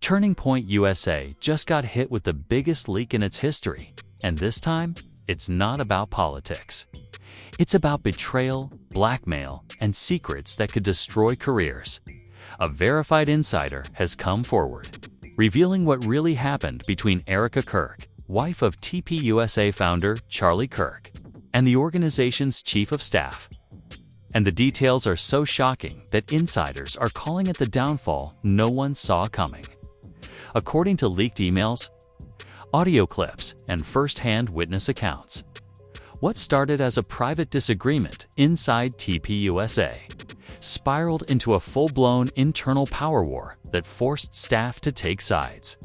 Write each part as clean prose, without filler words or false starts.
Turning Point USA just got hit with the biggest leak in its history, and this time, it's not about politics. It's about betrayal, blackmail, and secrets that could destroy careers. A verified insider has come forward, revealing what really happened between Erika Kirk, wife of TPUSA founder Charlie Kirk, and the organization's chief of staff. And the details are so shocking that insiders are calling it the downfall no one saw coming. According to leaked emails, audio clips, and first-hand witness accounts, what started as a private disagreement inside TPUSA spiraled into a full-blown internal power war that forced staff to take sides.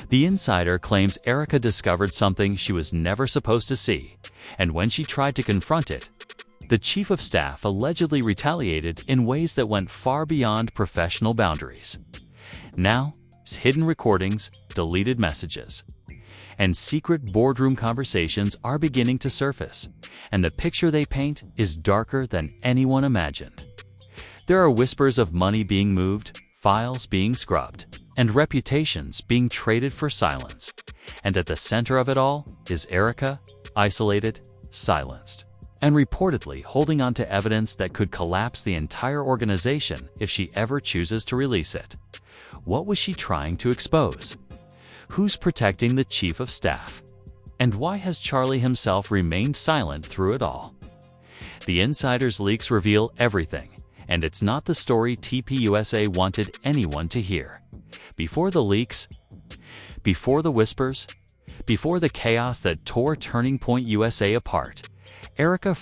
The insider claims Erika discovered something she was never supposed to see, and when she tried to confront it, the chief of staff allegedly retaliated in ways that went far beyond professional boundaries. Now, hidden recordings, deleted messages, and secret boardroom conversations are beginning to surface, and the picture they paint is darker than anyone imagined. There are whispers of money being moved, files being scrubbed, and reputations being traded for silence. And at the center of it all is Erika, isolated, silenced, and reportedly holding on to evidence that could collapse the entire organization if she ever chooses to release it. What was she trying to expose? Who's protecting the chief of staff? And why has Charlie himself remained silent through it all? The insider's leaks reveal everything, and it's not the story TPUSA wanted anyone to hear. Before the leaks, before the whispers, before the chaos that tore Turning Point USA apart, Erika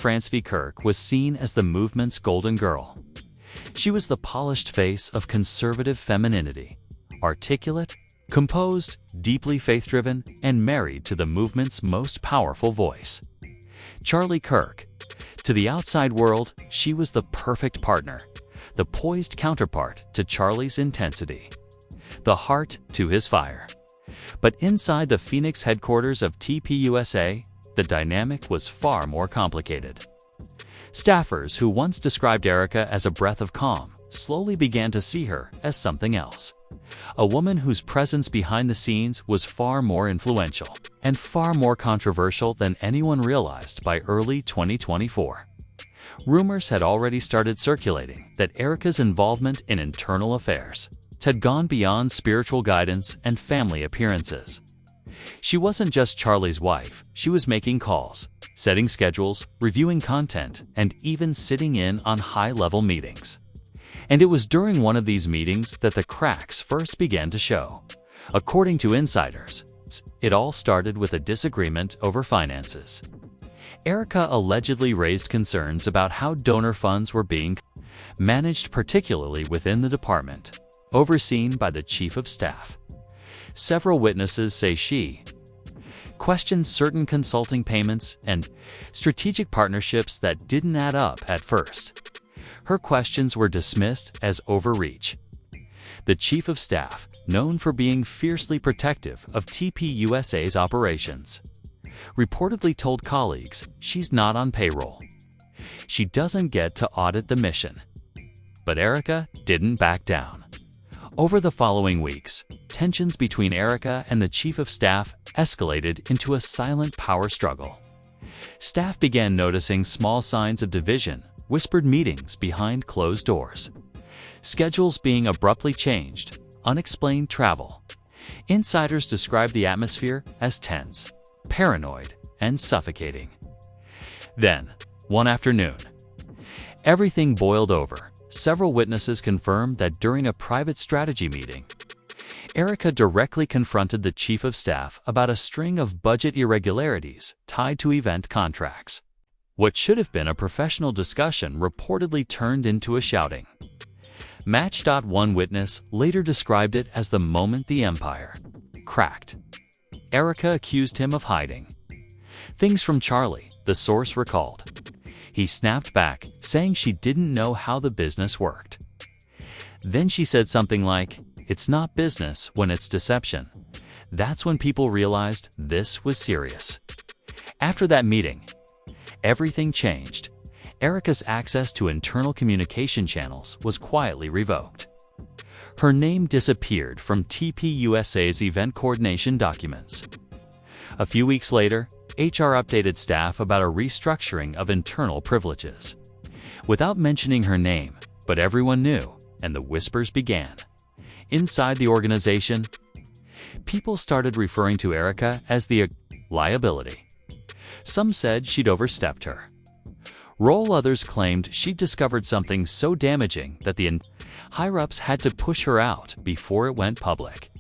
Kirk was seen as the movement's golden girl. She was the polished face of conservative femininity, articulate, composed, deeply faith-driven, and married to the movement's most powerful voice, Charlie Kirk. To the outside world, she was the perfect partner, the poised counterpart to Charlie's intensity, the heart to his fire. But inside the Phoenix headquarters of TPUSA, the dynamic was far more complicated. Staffers who once described Erika as a breath of calm slowly began to see her as something else. A woman whose presence behind the scenes was far more influential and far more controversial than anyone realized by early 2024. Rumors had already started circulating that Erika's involvement in internal affairs had gone beyond spiritual guidance and family appearances. She wasn't just Charlie's wife, she was making calls, setting schedules, reviewing content, and even sitting in on high-level meetings. And it was during one of these meetings that the cracks first began to show. According to insiders, it all started with a disagreement over finances. Erika allegedly raised concerns about how donor funds were being managed, particularly within the department, overseen by the chief of staff. Several witnesses say she questioned certain consulting payments and strategic partnerships that didn't add up at first. Her questions were dismissed as overreach. The chief of staff, known for being fiercely protective of TPUSA's operations, reportedly told colleagues she's not on payroll. She doesn't get to audit the mission. But Erika didn't back down. Over the following weeks, tensions between Erika and the chief of staff escalated into a silent power struggle. Staff began noticing small signs of division, whispered meetings behind closed doors, schedules being abruptly changed, unexplained travel. Insiders described the atmosphere as tense, paranoid, and suffocating. Then, one afternoon, everything boiled over. Several witnesses confirmed that during a private strategy meeting, Erika directly confronted the chief of staff about a string of budget irregularities tied to event contracts. What should have been a professional discussion reportedly turned into a shouting match. One witness later described it as the moment the empire cracked. Erika accused him of hiding things from Charlie, the source recalled. He snapped back, saying she didn't know how the business worked. Then she said something like, "It's not business when it's deception." That's when people realized this was serious. After that meeting, everything changed. Erika's access to internal communication channels was quietly revoked. Her name disappeared from TPUSA's event coordination documents. A few weeks later, HR updated staff about a restructuring of internal privileges. Without mentioning her name, but everyone knew, and the whispers began. Inside the organization, people started referring to Erika as the liability. Some said she'd overstepped her role. Others claimed she'd discovered something so damaging that the higher-ups had to push her out before it went public.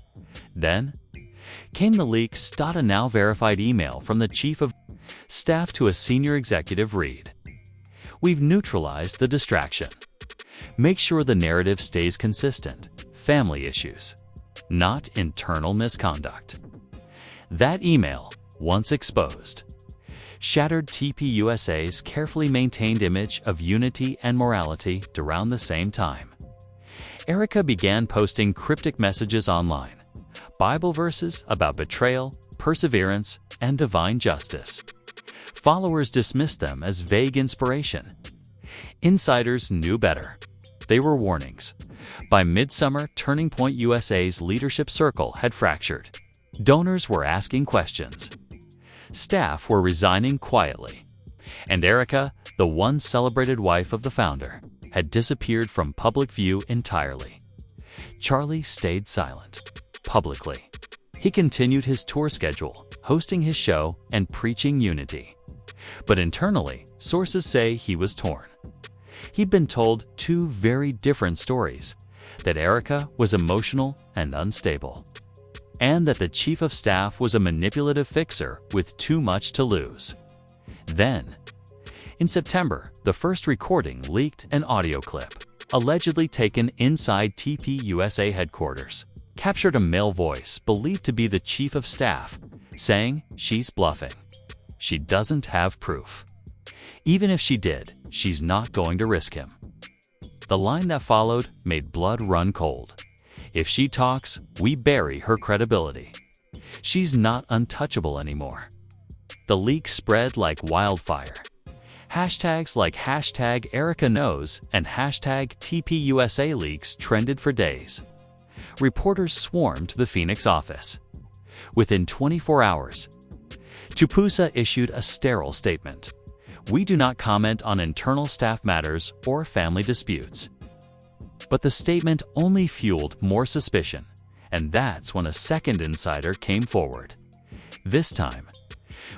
Then came the leaks. A now verified email from the chief of staff to a senior executive read, "We've neutralized the distraction. Make sure the narrative stays consistent. Family issues, not internal misconduct." That email, once exposed, shattered TPUSA's carefully maintained image of unity and morality. Around the same time, Erika began posting cryptic messages online, Bible verses about betrayal, perseverance, and divine justice. Followers dismissed them as vague inspiration. Insiders knew better. They were warnings. By midsummer, Turning Point USA's leadership circle had fractured. Donors were asking questions. Staff were resigning quietly. And Erika, the once celebrated wife of the founder, had disappeared from public view entirely. Charlie stayed silent. Publicly, he continued his tour schedule, hosting his show and preaching unity. But internally, sources say he was torn. He'd been told two very different stories: that Erika was emotional and unstable, and that the chief of staff was a manipulative fixer with too much to lose. Then, in September, the first recording leaked, an audio clip, allegedly taken inside TPUSA headquarters, captured a male voice believed to be the chief of staff, saying she's bluffing. She doesn't have proof. Even if she did, she's not going to risk him. The line that followed made blood run cold. If she talks, we bury her credibility. She's not untouchable anymore. The leak spread like wildfire. Hashtags like #ErikaKnows and #TPUSA leaks trended for days. Reporters swarmed the Phoenix office. Within 24 hours, TPUSA issued a sterile statement. "We do not comment on internal staff matters or family disputes." But the statement only fueled more suspicion, and that's when a second insider came forward. This time,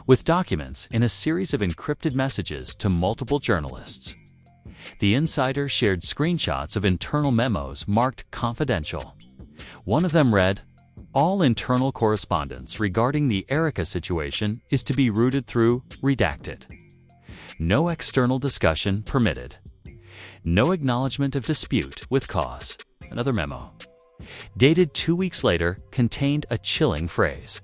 with documents in a series of encrypted messages to multiple journalists. The insider shared screenshots of internal memos marked confidential. One of them read, "All internal correspondence regarding the Erika situation is to be routed through redacted. No external discussion permitted. No acknowledgement of dispute with cause." Another memo, dated 2 weeks later, contained a chilling phrase: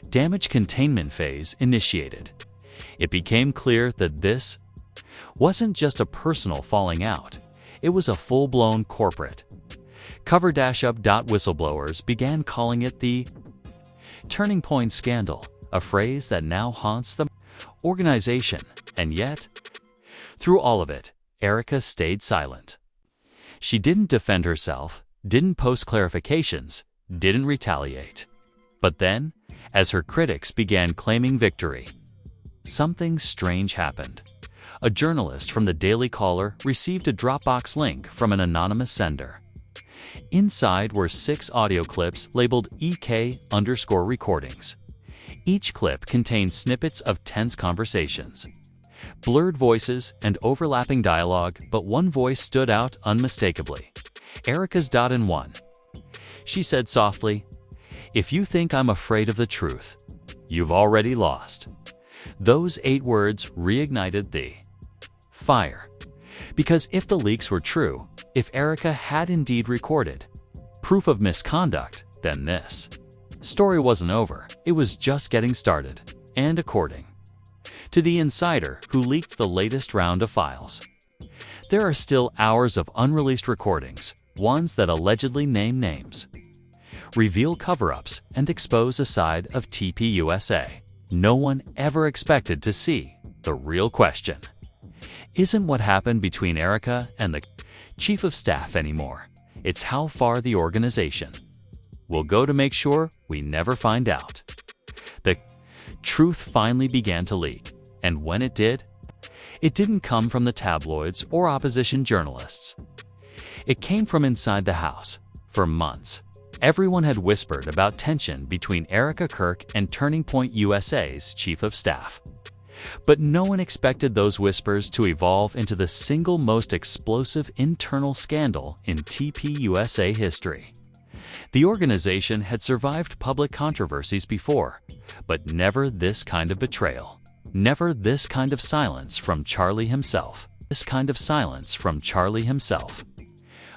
"Damage containment phase initiated." It became clear that this wasn't just a personal falling out, it was a full-blown corporate. Cover-up. Whistleblowers began calling it the Turning Point scandal, a phrase that now haunts the organization. And yet, through all of it, Erika stayed silent. She didn't defend herself, didn't post clarifications, didn't retaliate. But then, as her critics began claiming victory, something strange happened. A journalist from the Daily Caller received a Dropbox link from an anonymous sender. Inside were 6 audio clips labeled EK_recordings. Each clip contained snippets of tense conversations, blurred voices, and overlapping dialogue, but one voice stood out unmistakably. Erika's. In one, she said softly, "If you think I'm afraid of the truth, you've already lost." Those 8 words reignited the fire. Because if the leaks were true, if Erika had indeed recorded proof of misconduct, then this story wasn't over. It was just getting started. And according to the insider who leaked the latest round of files, there are still hours of unreleased recordings, ones that allegedly name names, reveal cover-ups, and expose a side of TPUSA no one ever expected to see. The real question isn't what happened between Erika and the chief of staff anymore. It's how far the organization will go to make sure we never find out. The truth finally began to leak, and when it did, it didn't come from the tabloids or opposition journalists. It came from inside the house. For months, everyone had whispered about tension between Erika Kirk and Turning Point USA's chief of staff. But no one expected those whispers to evolve into the single most explosive internal scandal in TPUSA history. The organization had survived public controversies before, but never this kind of betrayal. Never this kind of silence from Charlie himself.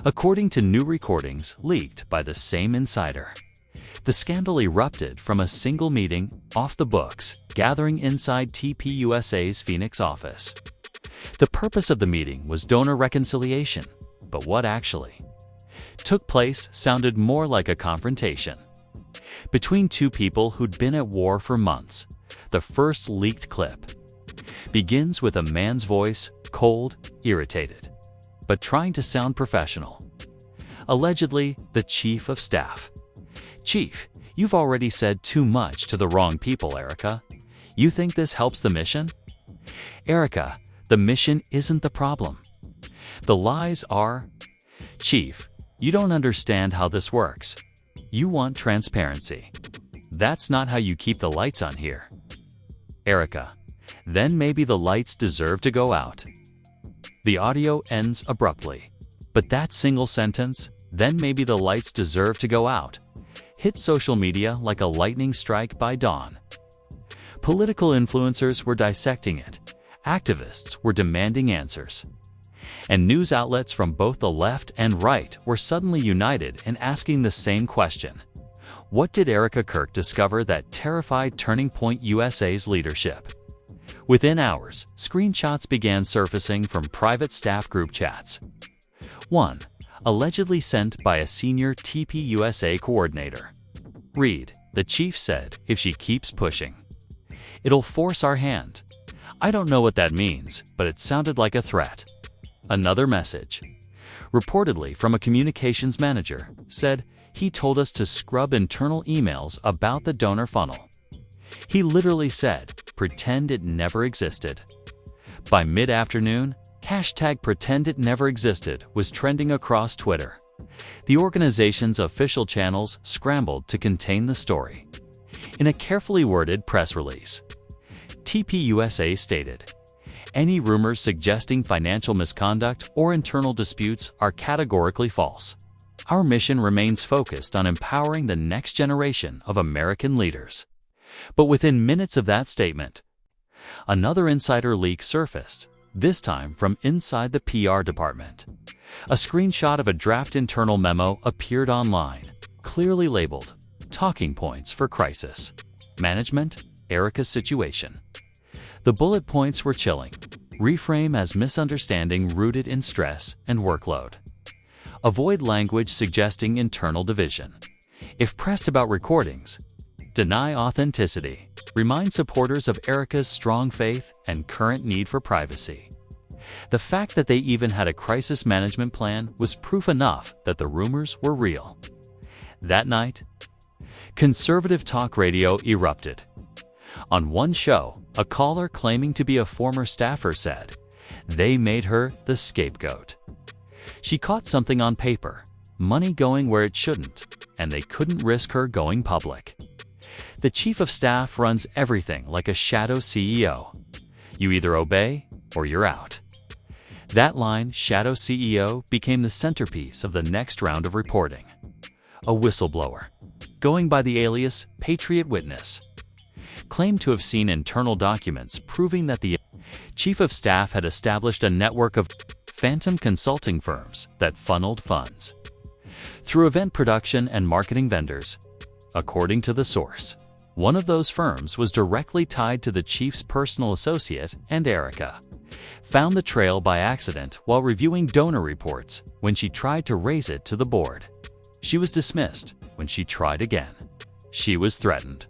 According to new recordings leaked by the same insider, the scandal erupted from a single meeting off the books, gathering inside TPUSA's Phoenix office. The purpose of the meeting was donor reconciliation, but what actually took place sounded more like a confrontation between two people who'd been at war for months. The first leaked clip begins with a man's voice, cold, irritated, but trying to sound professional. Allegedly, the chief of staff. "Chief, you've already said too much to the wrong people, Erika. You think this helps the mission?" "Erika, the mission isn't the problem. The lies are." "Chief, you don't understand how this works. You want transparency. That's not how you keep the lights on here." "Erika, then maybe the lights deserve to go out." The audio ends abruptly, but that single sentence, "then maybe the lights deserve to go out," hit social media like a lightning strike by dawn. Political influencers were dissecting it, activists were demanding answers, and news outlets from both the left and right were suddenly united in asking the same question. What did Erika Kirk discover that terrified Turning Point USA's leadership? Within hours, screenshots began surfacing from private staff group chats. One, allegedly sent by a senior TPUSA coordinator. "Read," the chief said, "if she keeps pushing, it'll force our hand." I don't know what that means, but it sounded like a threat. Another message, reportedly from a communications manager, said, "He told us to scrub internal emails about the donor funnel." He literally said, "Pretend it never existed." By mid-afternoon, #pretend it never existed was trending across Twitter. The organization's official channels scrambled to contain the story. In a carefully worded press release, TPUSA stated, "Any rumors suggesting financial misconduct or internal disputes are categorically false. Our mission remains focused on empowering the next generation of American leaders." But within minutes of that statement, another insider leak surfaced, this time from inside the PR department. A screenshot of a draft internal memo appeared online, clearly labeled, "Talking Points for Crisis Management, Erika's Situation." The bullet points were chilling. Reframe as misunderstanding rooted in stress and workload. Avoid language suggesting internal division. If pressed about recordings, deny authenticity. Remind supporters of Erika's strong faith and current need for privacy. The fact that they even had a crisis management plan was proof enough that the rumors were real. That night, conservative talk radio erupted. On one show, a caller claiming to be a former staffer said, "They made her the scapegoat. She caught something on paper, money going where it shouldn't, and they couldn't risk her going public." The chief of staff runs everything like a shadow CEO. You either obey or you're out. That line, shadow CEO, became the centerpiece of the next round of reporting. A whistleblower, going by the alias Patriot Witness, claimed to have seen internal documents proving that the chief of staff had established a network of phantom consulting firms that funneled funds through event production and marketing vendors. According to the source, one of those firms was directly tied to the chief's personal associate, and Erika found the trail by accident while reviewing donor reports when she tried to raise it to the board. She was dismissed when she tried again. She was threatened.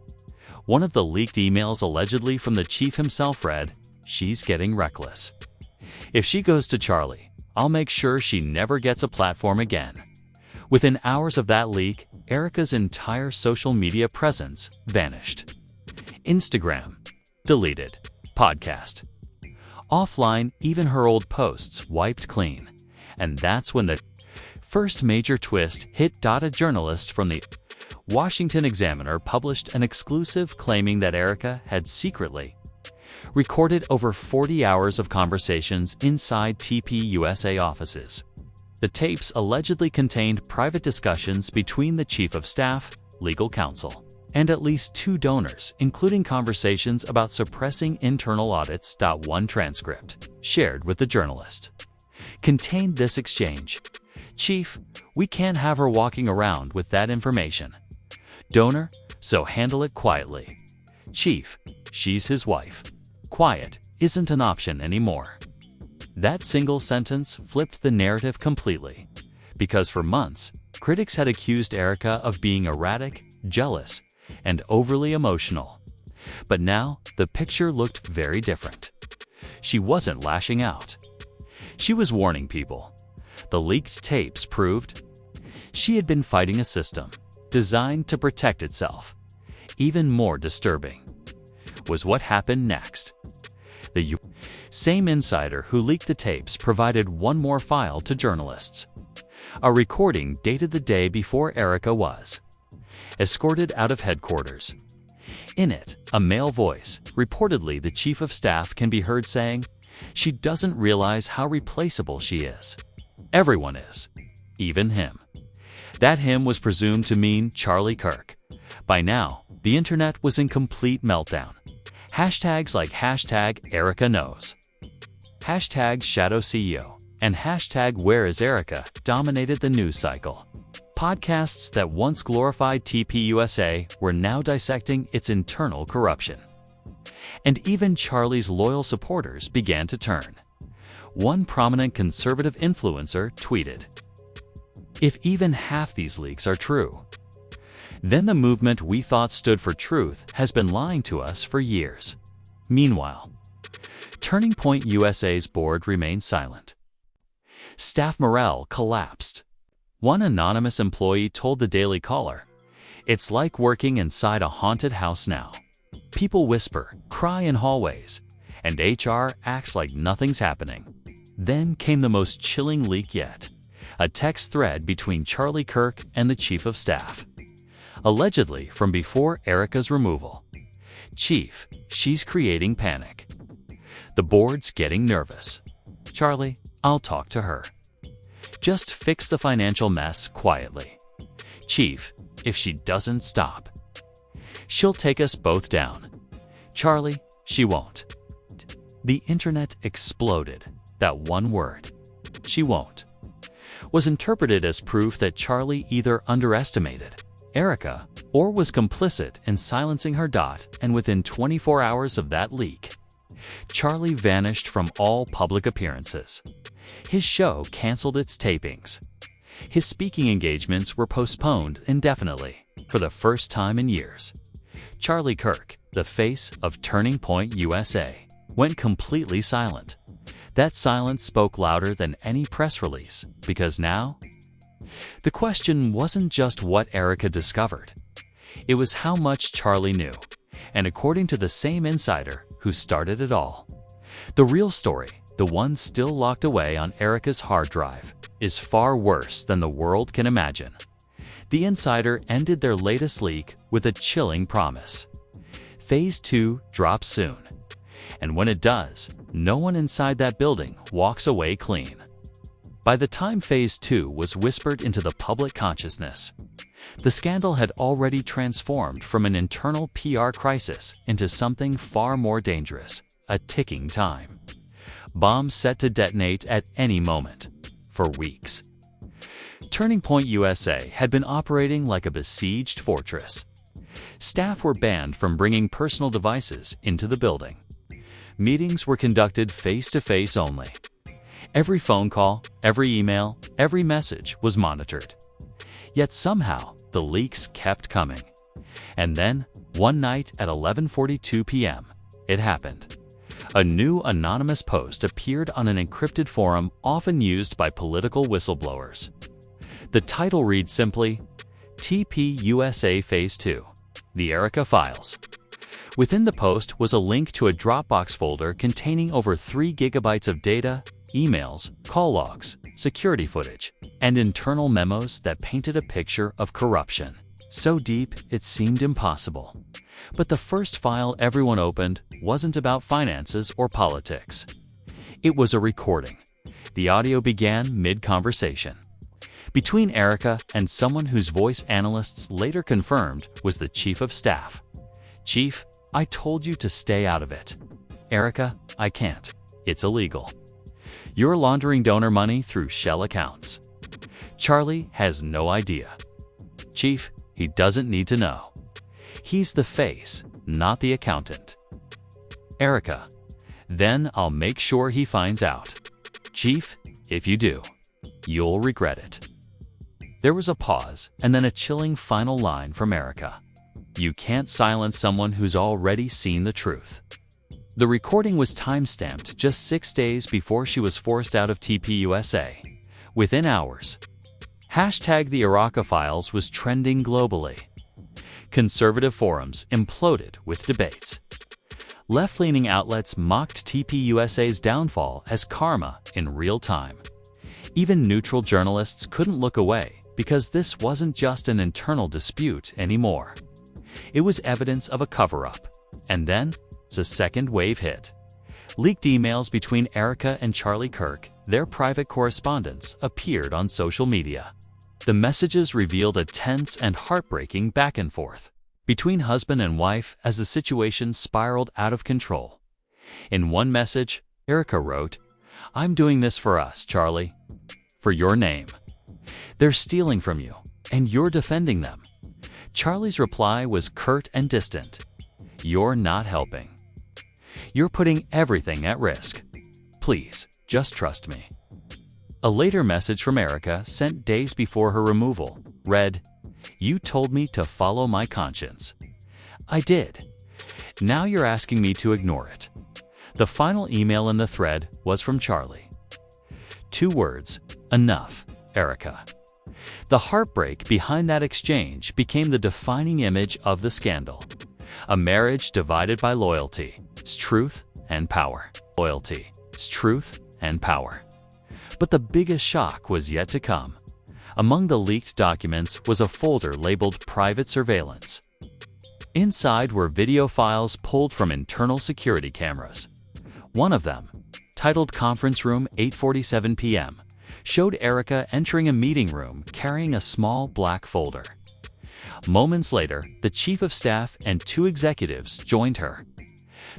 One of the leaked emails allegedly from the chief himself read, "She's getting reckless. If she goes to Charlie, I'll make sure she never gets a platform again." Within hours of that leak, Erika's entire social media presence vanished. Instagram, deleted. Podcast, offline, even her old posts wiped clean. And that's when the first major twist hit. A journalist from the Washington Examiner published an exclusive claiming that Erika had secretly recorded over 40 hours of conversations inside TPUSA offices. The tapes allegedly contained private discussions between the chief of staff, legal counsel, and at least 2 donors, including conversations about suppressing internal audits. One transcript, shared with the journalist, contained this exchange. Chief, we can't have her walking around with that information. Donor, so handle it quietly. Chief, she's his wife. Quiet isn't an option anymore. That single sentence flipped the narrative completely, because for months, critics had accused Erika of being erratic, jealous, and overly emotional. But now, the picture looked very different. She wasn't lashing out. She was warning people. The leaked tapes proved she had been fighting a system designed to protect itself. Even more disturbing was what happened next. The same insider who leaked the tapes provided one more file to journalists. A recording dated the day before Erika was escorted out of headquarters. In it, a male voice, reportedly the chief of staff, can be heard saying, "She doesn't realize how replaceable she is. Everyone is, even him." That him was presumed to mean Charlie Kirk. By now, the internet was in complete meltdown. Hashtags like #ErikaKnows, #ShadowCEO, and #WhereIsErika dominated the news cycle. Podcasts that once glorified TPUSA were now dissecting its internal corruption. And even Charlie's loyal supporters began to turn. One prominent conservative influencer tweeted, "If even half these leaks are true, then the movement we thought stood for truth has been lying to us for years." Meanwhile, Turning Point USA's board remained silent. Staff morale collapsed. One anonymous employee told the Daily Caller, "It's like working inside a haunted house now. People whisper, cry in hallways, and HR acts like nothing's happening." Then came the most chilling leak yet, a text thread between Charlie Kirk and the chief of staff, allegedly from before Erika's removal. "Chief, she's creating panic. The board's getting nervous. Charlie, I'll talk to her. Just fix the financial mess quietly. Chief, if she doesn't stop, she'll take us both down. Charlie, she won't." The internet exploded. That one word, "she won't," was interpreted as proof that Charlie either underestimated Erika or was complicit in silencing her. And within 24 hours of that leak, Charlie vanished from all public appearances. His show canceled its tapings. His speaking engagements were postponed indefinitely. For the first time in years, Charlie Kirk, the face of Turning Point USA, went completely silent. That silence spoke louder than any press release, because now, the question wasn't just what Erika discovered. It was how much Charlie knew, and according to the same insider who started it all, the real story, the one still locked away on Erika's hard drive, is far worse than the world can imagine. The insider ended their latest leak with a chilling promise. Phase 2 drops soon. And when it does, no one inside that building walks away clean. By the time Phase 2 was whispered into the public consciousness, the scandal had already transformed from an internal PR crisis into something far more dangerous, a ticking time bomb set to detonate at any moment. For weeks, Turning Point USA had been operating like a besieged fortress. Staff were banned from bringing personal devices into the building. Meetings were conducted face-to-face only. Every phone call, every email, every message was monitored. Yet somehow, the leaks kept coming. And then, one night at 11:42 p.m., it happened. A new anonymous post appeared on an encrypted forum often used by political whistleblowers. The title reads simply, TPUSA Phase 2, The Erika Files. Within the post was a link to a Dropbox folder containing over 3 gigabytes of data, emails, call logs, security footage, and internal memos that painted a picture of corruption. So deep, it seemed impossible. But the first file everyone opened wasn't about finances or politics. It was a recording. The audio began mid-conversation between Erika and someone whose voice analysts later confirmed was the Chief of Staff. "Chief, I told you to stay out of it." "Erika, I can't. It's illegal. You're laundering donor money through shell accounts." Charlie has no idea. "Chief, he doesn't need to know. He's the face, not the accountant." "Erika, then I'll make sure he finds out." "Chief, if you do, you'll regret it." There was a pause and then a chilling final line from Erika. "You can't silence someone who's already seen the truth." The recording was time-stamped just 6 days before she was forced out of TPUSA. Within hours, hashtag the Erika Files was trending globally. Conservative forums imploded with debates. Left-leaning outlets mocked TPUSA's downfall as karma in real time. Even neutral journalists couldn't look away because this wasn't just an internal dispute anymore. It was evidence of a cover-up. And then, the second wave hit. Leaked emails between Erika and Charlie Kirk, their private correspondence, appeared on social media. The messages revealed a tense and heartbreaking back and forth between husband and wife as the situation spiraled out of control. In one message, Erika wrote, "I'm doing this for us, Charlie. For your name. They're stealing from you, and you're defending them." Charlie's reply was curt and distant. "You're not helping. You're putting everything at risk. Please, just trust me." A later message from Erika, sent days before her removal, read, "You told me to follow my conscience. I did. Now you're asking me to ignore it." The final email in the thread was from Charlie. 2 words, "Enough, Erika." The heartbreak behind that exchange became the defining image of the scandal. A marriage divided by loyalty, truth, and power. Loyalty, truth, and power. But the biggest shock was yet to come. Among the leaked documents was a folder labeled Private Surveillance. Inside were video files pulled from internal security cameras. One of them, titled Conference Room 8:47 p.m., showed Erika entering a meeting room carrying a small black folder. Moments later, the Chief of Staff and 2 executives joined her.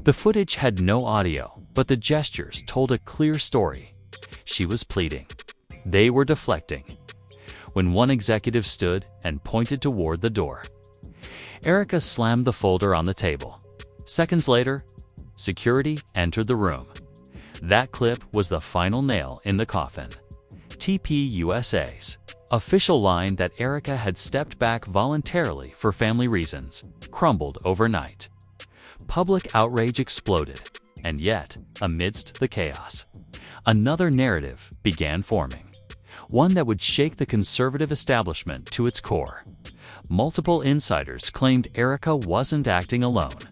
The footage had no audio, but the gestures told a clear story. She was pleading. They were deflecting. When one executive stood and pointed toward the door, Erika slammed the folder on the table. Seconds later, security entered the room. That clip was the final nail in the coffin. TPUSA's official line that Erika had stepped back voluntarily for family reasons crumbled overnight. Public outrage exploded, and yet, amidst the chaos, another narrative began forming. One that would shake the conservative establishment to its core. Multiple insiders claimed Erika wasn't acting alone.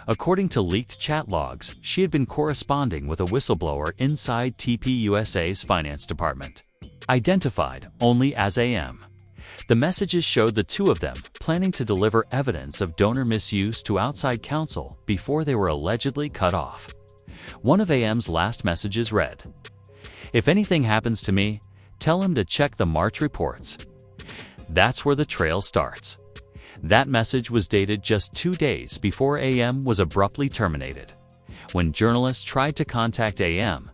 According to leaked chat logs, she had been corresponding with a whistleblower inside TPUSA's finance department, identified only as AM. The messages showed the 2 of them planning to deliver evidence of donor misuse to outside counsel before they were allegedly cut off. One of AM's last messages read, "If anything happens to me, tell him to check the March reports." That's where the trail starts. That message was dated just 2 days before AM was abruptly terminated. When journalists tried to contact AM,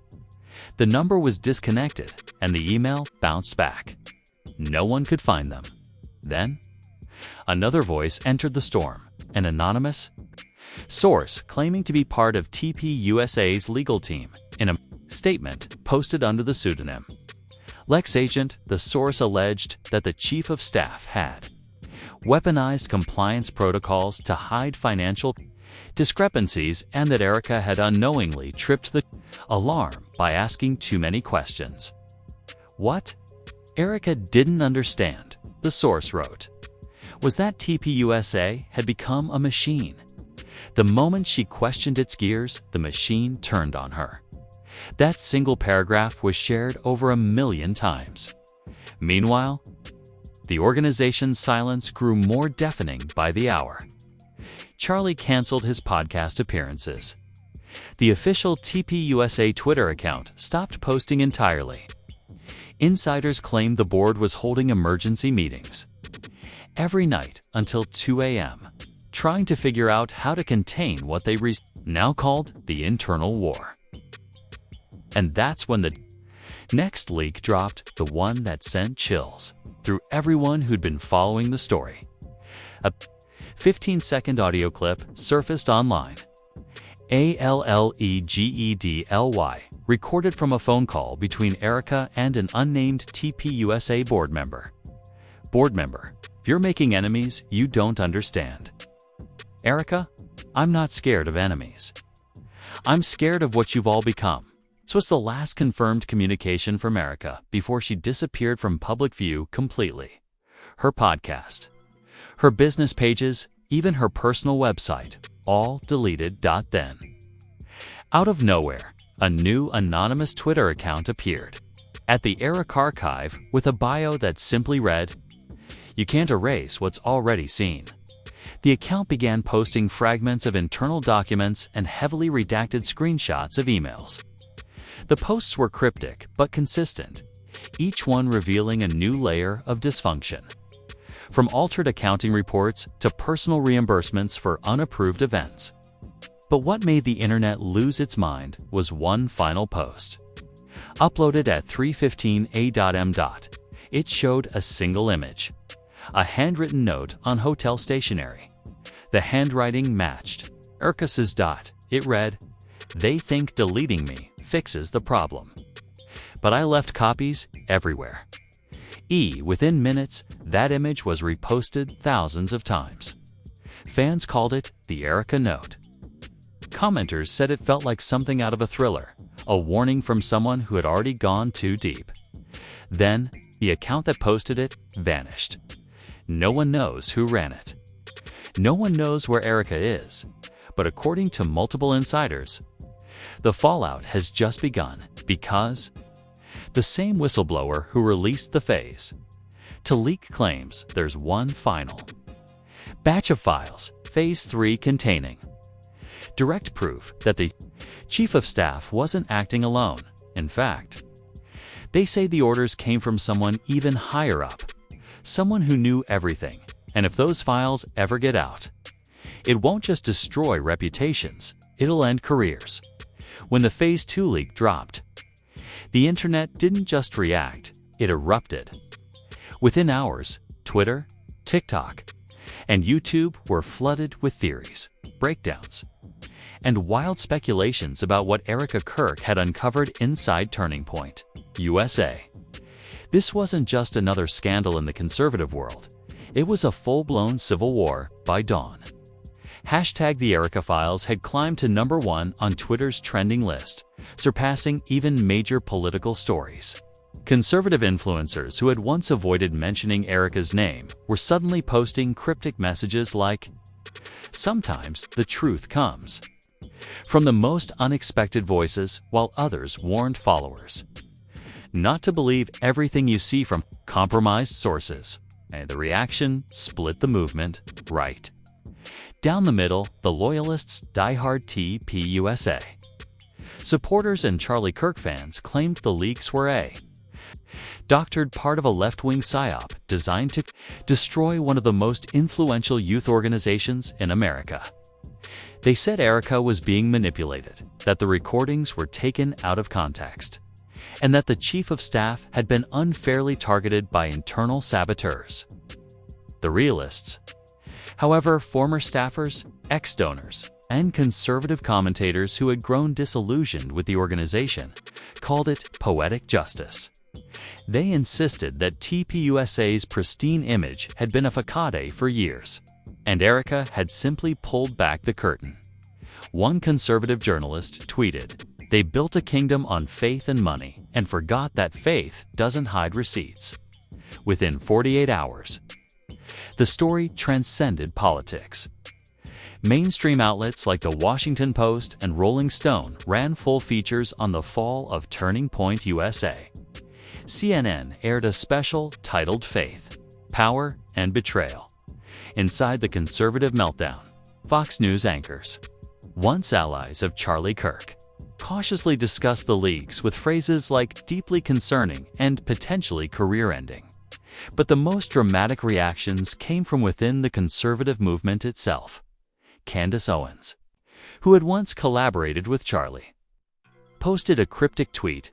the number was disconnected and the email bounced back. No one could find them. Then, another voice entered the storm, an anonymous source claiming to be part of TPUSA's legal team in a statement posted under the pseudonym Lex Agent. The source alleged that the Chief of Staff had weaponized compliance protocols to hide financial discrepancies and that Erika had unknowingly tripped the alarm by asking too many questions. What? Erika didn't understand, the source wrote, was that TPUSA had become a machine. The moment she questioned its gears, the machine turned on her. That single paragraph was shared over 1 million times. Meanwhile, the organization's silence grew more deafening by the hour. Charlie canceled his podcast appearances. The official TPUSA Twitter account stopped posting entirely. Insiders claimed the board was holding emergency meetings every night until 2 a.m., trying to figure out how to contain what they now called the internal war. And that's when the next leak dropped, the one that sent chills through everyone who'd been following the story. A 15-second audio clip surfaced online. ALLEGEDLY, recorded from a phone call between Erika and an unnamed TPUSA board member. Board member, if you're making enemies, you don't understand. Erika, I'm not scared of enemies. I'm scared of what you've all become. So it's the last confirmed communication from Erika before she disappeared from public view completely. Her podcast, her business pages, even her personal website, all deleted. Then, out of nowhere, a new anonymous Twitter account appeared at the Erika archive with a bio that simply read, "You can't erase what's already seen." The account began posting fragments of internal documents and heavily redacted screenshots of emails. The posts were cryptic but consistent, each one revealing a new layer of dysfunction. From altered accounting reports to personal reimbursements for unapproved events. But what made the internet lose its mind was one final post. Uploaded at 3:15 a.m. It showed a single image. A handwritten note on hotel stationery. The handwriting matched Erika's. It read, "They think deleting me fixes the problem. But I left copies everywhere." Within minutes, that image was reposted thousands of times. Fans called it the Erika Note. Commenters said it felt like something out of a thriller, a warning from someone who had already gone too deep. Then, the account that posted it vanished. No one knows who ran it. No one knows where Erika is, but according to multiple insiders, the fallout has just begun because the same whistleblower who released the phase to leak claims there's one final batch of files, Phase 3 containing direct proof that the chief of staff wasn't acting alone. In fact, they say the orders came from someone even higher up, someone who knew everything, and if those files ever get out, it won't just destroy reputations, it'll end careers. When the Phase 2 leak dropped, the internet didn't just react, it erupted. Within hours, Twitter, TikTok, and YouTube were flooded with theories, breakdowns, and wild speculations about what Erika Kirk had uncovered inside Turning Point USA. This wasn't just another scandal in the conservative world. It was a full-blown civil war by dawn. The Erika Files had climbed to #1 on Twitter's trending list, surpassing even major political stories. Conservative influencers who had once avoided mentioning Erika's name were suddenly posting cryptic messages like, "Sometimes the truth comes," from the most unexpected voices, while others warned followers not to believe everything you see from compromised sources. And the reaction split the movement right down the middle. The loyalists, diehard TPUSA supporters and Charlie Kirk fans claimed the leaks were a doctored part of a left-wing psyop designed to destroy one of the most influential youth organizations in America. They said Erika was being manipulated, that the recordings were taken out of context, and that the chief of staff had been unfairly targeted by internal saboteurs. The realists, however, former staffers, ex-donors, and conservative commentators who had grown disillusioned with the organization, called it poetic justice. They insisted that TPUSA's pristine image had been a facade for years, and Erika had simply pulled back the curtain. One conservative journalist tweeted, "They built a kingdom on faith and money and forgot that faith doesn't hide receipts." within 48 hours. The story transcended politics. Mainstream outlets like The Washington Post and Rolling Stone ran full features on the fall of Turning Point USA. CNN aired a special titled Faith, Power, and Betrayal. Inside the conservative meltdown, Fox News anchors, once allies of Charlie Kirk, cautiously discussed the leaks with phrases like deeply concerning and potentially career-ending. But the most dramatic reactions came from within the conservative movement itself. Candace Owens, who had once collaborated with Charlie, posted a cryptic tweet,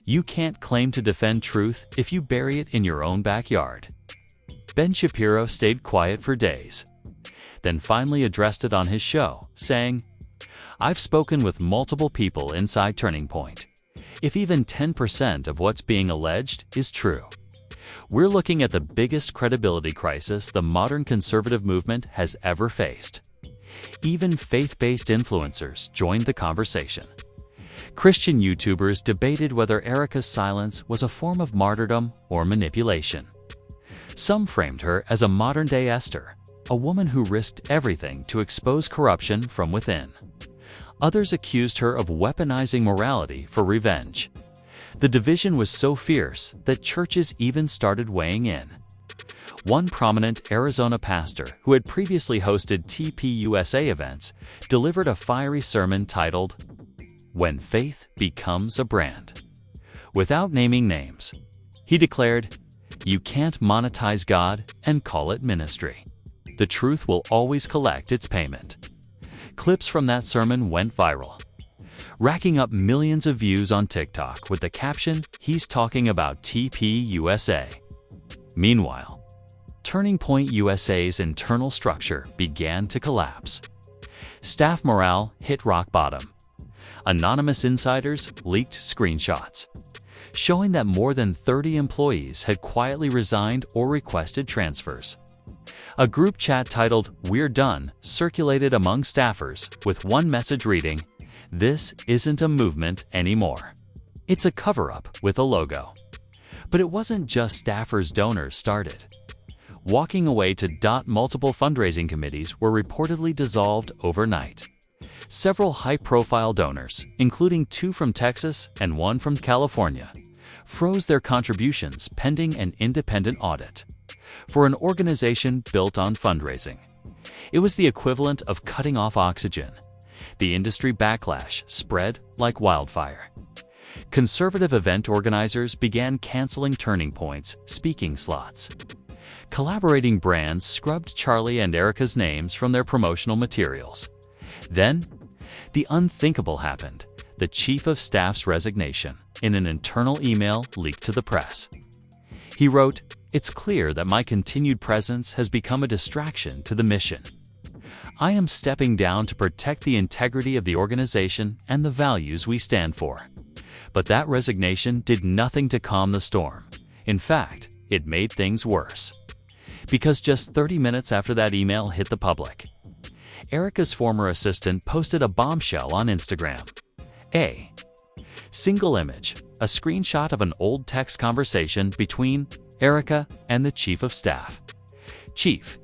"You can't claim to defend truth if you bury it in your own backyard." Ben Shapiro stayed quiet for days, then finally addressed it on his show, saying, "I've spoken with multiple people inside Turning Point. If even 10% of what's being alleged is true, we're looking at the biggest credibility crisis the modern conservative movement has ever faced." Even faith-based influencers joined the conversation. Christian YouTubers debated whether Erika's silence was a form of martyrdom or manipulation. Some framed her as a modern-day Esther, a woman who risked everything to expose corruption from within. Others accused her of weaponizing morality for revenge. The division was so fierce that churches even started weighing in. One prominent Arizona pastor who had previously hosted TPUSA events delivered a fiery sermon titled, "When Faith Becomes a Brand." Without naming names, he declared, "You can't monetize God and call it ministry. The truth will always collect its payment." Clips from that sermon went viral, racking up millions of views on TikTok with the caption, "He's talking about TPUSA." Meanwhile, Turning Point USA's internal structure began to collapse. Staff morale hit rock bottom. Anonymous insiders leaked screenshots, showing that more than 30 employees had quietly resigned or requested transfers. A group chat titled, "We're Done," circulated among staffers, with one message reading, "This isn't a movement anymore. It's a cover-up with a logo." But it wasn't just staffers donors started walking away to. Multiple fundraising committees were reportedly dissolved overnight. Several high-profile donors, including 2 from Texas and 1 from California, froze their contributions pending an independent audit. For an organization built on fundraising, it was the equivalent of cutting off oxygen. The industry backlash spread like wildfire. Conservative event organizers began canceling Turning Point's speaking slots. Collaborating brands scrubbed Charlie and Erika's names from their promotional materials. Then, the unthinkable happened. The chief of staff's resignation in an internal email leaked to the press. He wrote, "It's clear that my continued presence has become a distraction to the mission. I am stepping down to protect the integrity of the organization and the values we stand for." But that resignation did nothing to calm the storm. In fact, it made things worse. Because just 30 minutes after that email hit the public, Erika's former assistant posted a bombshell on Instagram. A single image, a screenshot of an old text conversation between Erika and the chief of staff. "Chief,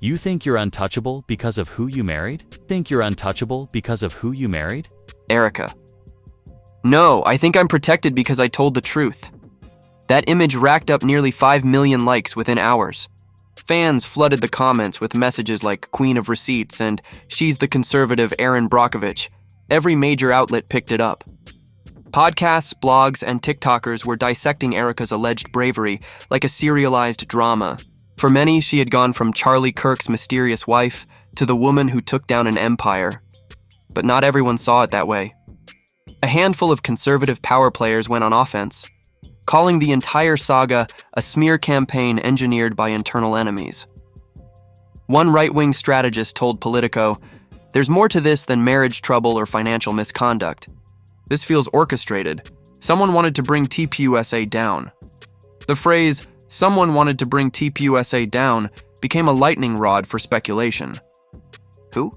you think you're untouchable because of who you married? Think you're untouchable because of who you married?" Erika: "No, I think I'm protected because I told the truth." That image racked up nearly 5 million likes within hours. Fans flooded the comments with messages like "Queen of Receipts" and "She's the conservative Erin Brockovich." Every major outlet picked it up. Podcasts, blogs, and TikTokers were dissecting Erika's alleged bravery like a serialized drama. For many, she had gone from Charlie Kirk's mysterious wife to the woman who took down an empire. But not everyone saw it that way. A handful of conservative power players went on offense, calling the entire saga a smear campaign engineered by internal enemies. One right-wing strategist told Politico, "There's more to this than marriage trouble or financial misconduct. This feels orchestrated. Someone wanted to bring TPUSA down." The phrase, "someone wanted to bring TPUSA down," became a lightning rod for speculation. Who?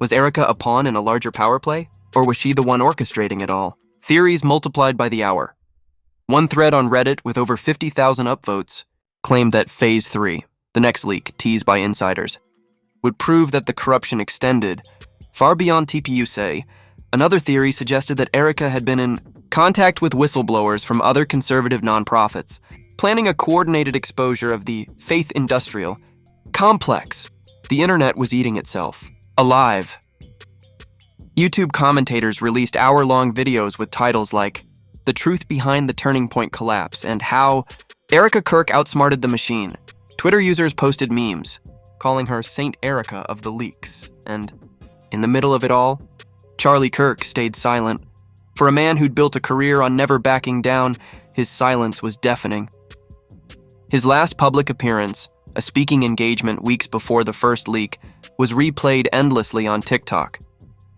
Was Erika a pawn in a larger power play? Or was she the one orchestrating it all? Theories multiplied by the hour. One thread on Reddit with over 50,000 upvotes claimed that Phase 3, the next leak teased by insiders, would prove that the corruption extended far beyond TPUSA. Another theory suggested that Erika had been in contact with whistleblowers from other conservative nonprofits, planning a coordinated exposure of the faith industrial complex. The internet was eating itself alive. YouTube commentators released hour-long videos with titles like "The Truth Behind the Turning Point Collapse" and "How Erika Kirk Outsmarted the Machine." Twitter users posted memes, calling her Saint Erika of the leaks. And in the middle of it all, Charlie Kirk stayed silent. For a man who'd built a career on never backing down, his silence was deafening. His last public appearance, a speaking engagement weeks before the first leak, was replayed endlessly on TikTok,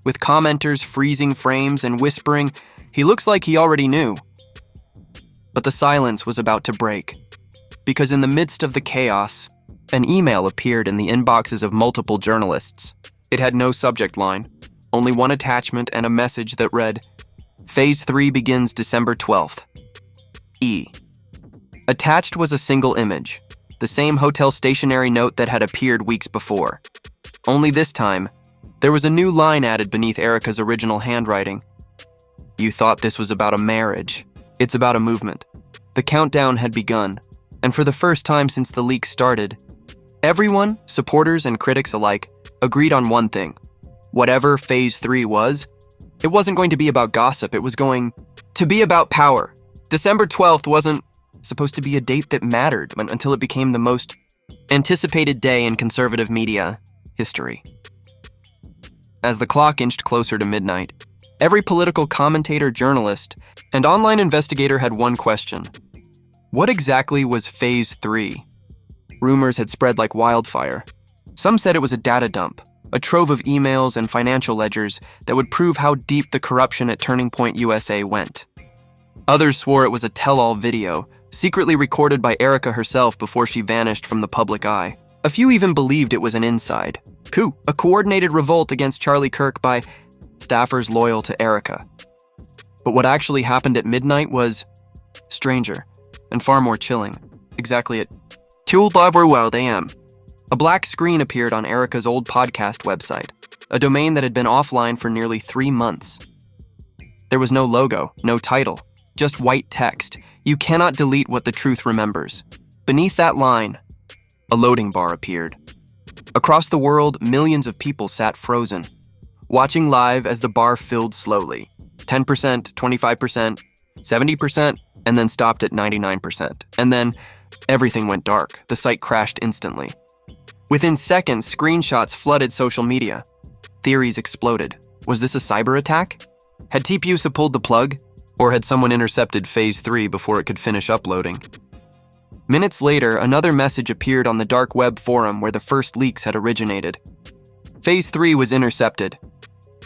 with commenters freezing frames and whispering, "He looks like he already knew." But the silence was about to break, because in the midst of the chaos, an email appeared in the inboxes of multiple journalists. It had no subject line, only one attachment and a message that read, "Phase 3 begins December 12th. E." Attached was a single image, the same hotel stationery note that had appeared weeks before. Only this time, there was a new line added beneath Erika's original handwriting. "You thought this was about a marriage. It's about a movement." The countdown had begun, and for the first time since the leak started, everyone, supporters and critics alike, agreed on one thing. Whatever Phase 3 was, it wasn't going to be about gossip, it was going to be about power. December 12th wasn't supposed to be a date that mattered until it became the most anticipated day in conservative media history. As the clock inched closer to midnight, every political commentator, journalist, and online investigator had one question. What exactly was Phase 3? Rumors had spread like wildfire. Some said it was a data dump, a trove of emails and financial ledgers that would prove how deep the corruption at Turning Point USA went. Others swore it was a tell-all video, secretly recorded by Erika herself before she vanished from the public eye. A few even believed it was an inside coup, a coordinated revolt against Charlie Kirk by staffers loyal to Erika. But what actually happened at midnight was stranger and far more chilling. Exactly at 12:12 a.m., a black screen appeared on Erika's old podcast website, a domain that had been offline for nearly 3 months. There was no logo, no title, just white text. "You cannot delete what the truth remembers." Beneath that line, a loading bar appeared. Across the world, millions of people sat frozen, watching live as the bar filled slowly. 10%, 25%, 70%, and then stopped at 99%. And then everything went dark. The site crashed instantly. Within seconds, screenshots flooded social media. Theories exploded. Was this a cyber attack? Had TPUSA pulled the plug? Or had someone intercepted Phase 3 before it could finish uploading? Minutes later, another message appeared on the dark web forum where the first leaks had originated. Phase 3 was intercepted,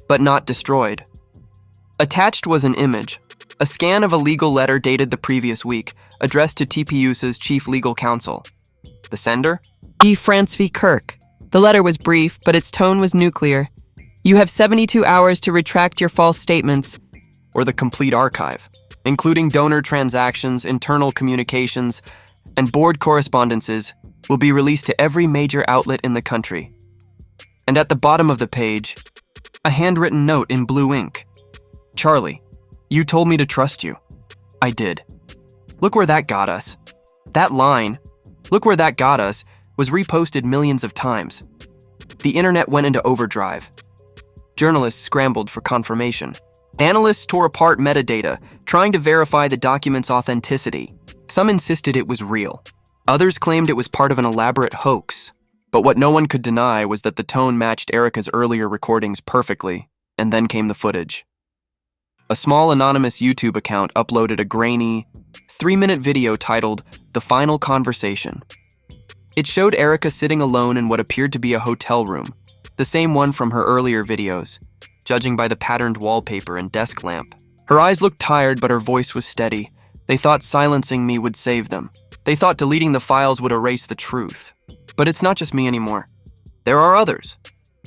but not destroyed. Attached was an image, a scan of a legal letter dated the previous week, addressed to TPUSA's chief legal counsel. The sender? E. France v. Kirk. The letter was brief, but its tone was nuclear. "You have 72 hours to retract your false statements." Or the complete archive, including donor transactions, internal communications, and board correspondences, will be released to every major outlet in the country. And at the bottom of the page, a handwritten note in blue ink. "Charlie, you told me to trust you. I did." Look where that got us. That line, "Look where that got us," was reposted millions of times. The internet went into overdrive. Journalists scrambled for confirmation. Analysts tore apart metadata, trying to verify the document's authenticity. Some insisted it was real. Others claimed it was part of an elaborate hoax. But what no one could deny was that the tone matched Erika's earlier recordings perfectly, and then came the footage. A small anonymous YouTube account uploaded a grainy, 3-minute video titled "The Final Conversation." It showed Erika sitting alone in what appeared to be a hotel room, the same one from her earlier videos, judging by the patterned wallpaper and desk lamp. Her eyes looked tired, but her voice was steady. "They thought silencing me would save them. They thought deleting the files would erase the truth. But it's not just me anymore. There are others.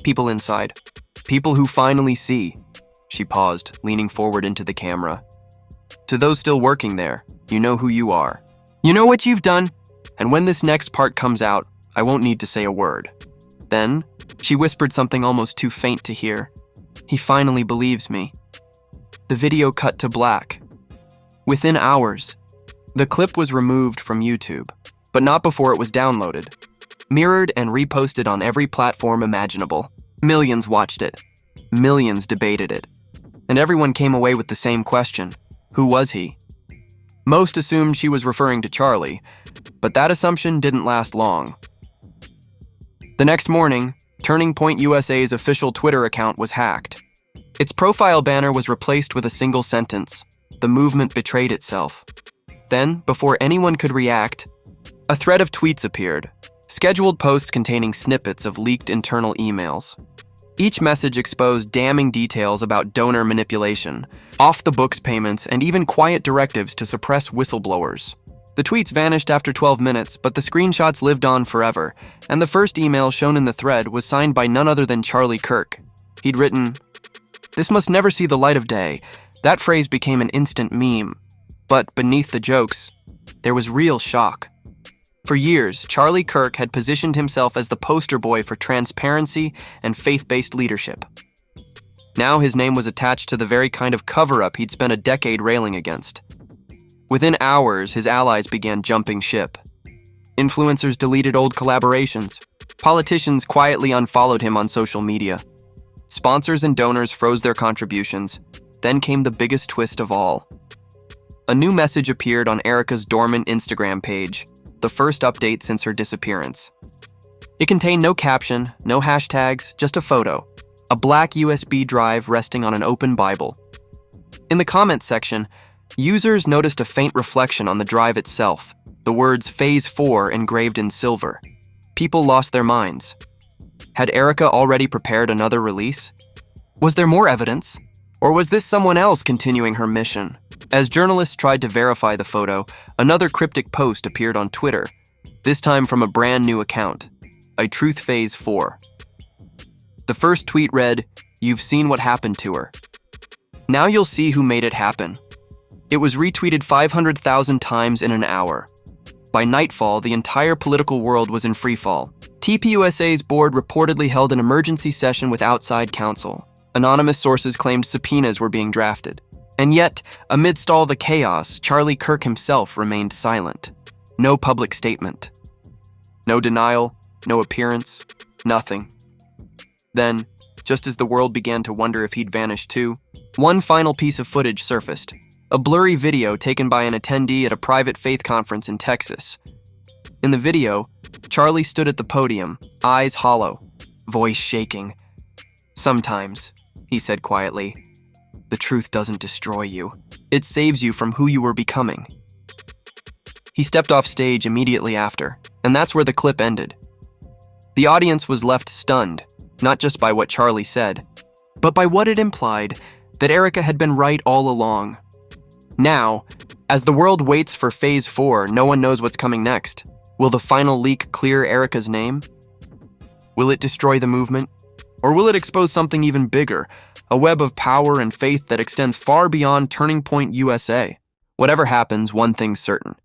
People inside. People who finally see." She paused, leaning forward into the camera. "To those still working there, you know who you are. You know what you've done. And when this next part comes out, I won't need to say a word. Then, she whispered something almost too faint to hear. He finally believes me. The video cut to black. Within hours, the clip was removed from YouTube, but not before it was downloaded, mirrored and reposted on every platform imaginable. Millions watched it. Millions debated it. And everyone came away with the same question. Who was he? Most assumed she was referring to Charlie, but that assumption didn't last long. The next morning, Turning Point USA's official Twitter account was hacked. Its profile banner was replaced with a single sentence: "The movement betrayed itself." Then, before anyone could react, a thread of tweets appeared, scheduled posts containing snippets of leaked internal emails. Each message exposed damning details about donor manipulation, off-the-books payments, and even quiet directives to suppress whistleblowers. The tweets vanished after 12 minutes, but the screenshots lived on forever, and the first email shown in the thread was signed by none other than Charlie Kirk. He'd written, "This must never see the light of day." That phrase became an instant meme. But beneath the jokes, there was real shock. For years, Charlie Kirk had positioned himself as the poster boy for transparency and faith-based leadership. Now his name was attached to the very kind of cover-up he'd spent a decade railing against. Within hours, his allies began jumping ship. Influencers deleted old collaborations. Politicians quietly unfollowed him on social media. Sponsors and donors froze their contributions. Then came the biggest twist of all. A new message appeared on Erika's dormant Instagram page, the first update since her disappearance. It contained no caption, no hashtags, just a photo, a black USB drive resting on an open Bible. In the comments section, users noticed a faint reflection on the drive itself, the words Phase 4 engraved in silver. People lost their minds. Had Erika already prepared another release? Was there more evidence? Or was this someone else continuing her mission? As journalists tried to verify the photo, another cryptic post appeared on Twitter, this time from a brand new account, A Truth Phase 4. The first tweet read, "You've seen what happened to her. Now you'll see who made it happen." It was retweeted 500,000 times in an hour. By nightfall, the entire political world was in freefall. TPUSA's board reportedly held an emergency session with outside counsel. Anonymous sources claimed subpoenas were being drafted. And yet, amidst all the chaos, Charlie Kirk himself remained silent. No public statement. No denial, no appearance, nothing. Then, just as the world began to wonder if he'd vanished too, one final piece of footage surfaced. A blurry video taken by an attendee at a private faith conference in Texas. In the video, Charlie stood at the podium, eyes hollow, voice shaking. "Sometimes," he said quietly, "the truth doesn't destroy you. It saves you from who you were becoming." He stepped off stage immediately after, and that's where the clip ended. The audience was left stunned, not just by what Charlie said, but by what it implied that Erika had been right all along. Now, as the world waits for Phase 4, no one knows what's coming next. Will the final leak clear Erika's name? Will it destroy the movement? Or will it expose something even bigger, a web of power and faith that extends far beyond Turning Point USA? Whatever happens, one thing's certain.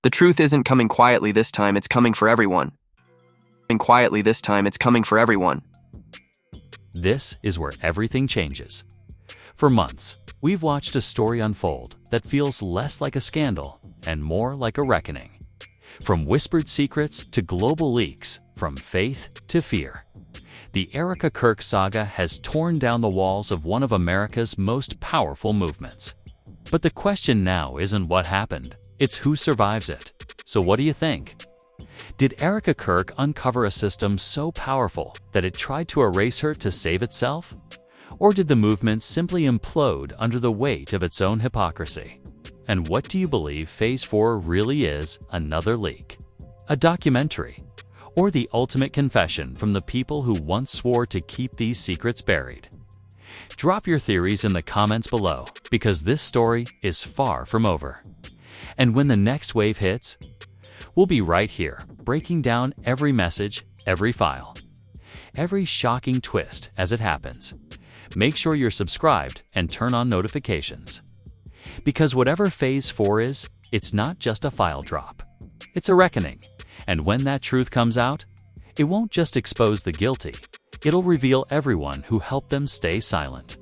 The truth isn't coming quietly this time, it's coming for everyone. And quietly this time, it's coming for everyone. This is where everything changes. For months, we've watched a story unfold that feels less like a scandal and more like a reckoning. From whispered secrets to global leaks, from faith to fear. The Erika Kirk saga has torn down the walls of one of America's most powerful movements. But the question now isn't what happened, it's who survives it. So what do you think? Did Erika Kirk uncover a system so powerful that it tried to erase her to save itself? Or did the movement simply implode under the weight of its own hypocrisy? And what do you believe Phase 4 really is? Another leak? A documentary? Or the ultimate confession from the people who once swore to keep these secrets buried? Drop your theories in the comments below, because this story is far from over. And when the next wave hits, we'll be right here, breaking down every message, every file, every shocking twist as it happens. Make sure you're subscribed and turn on notifications. Because whatever Phase 4 is, it's not just a file drop. It's a reckoning, And when that truth comes out, it won't just expose the guilty, it'll reveal everyone who helped them stay silent.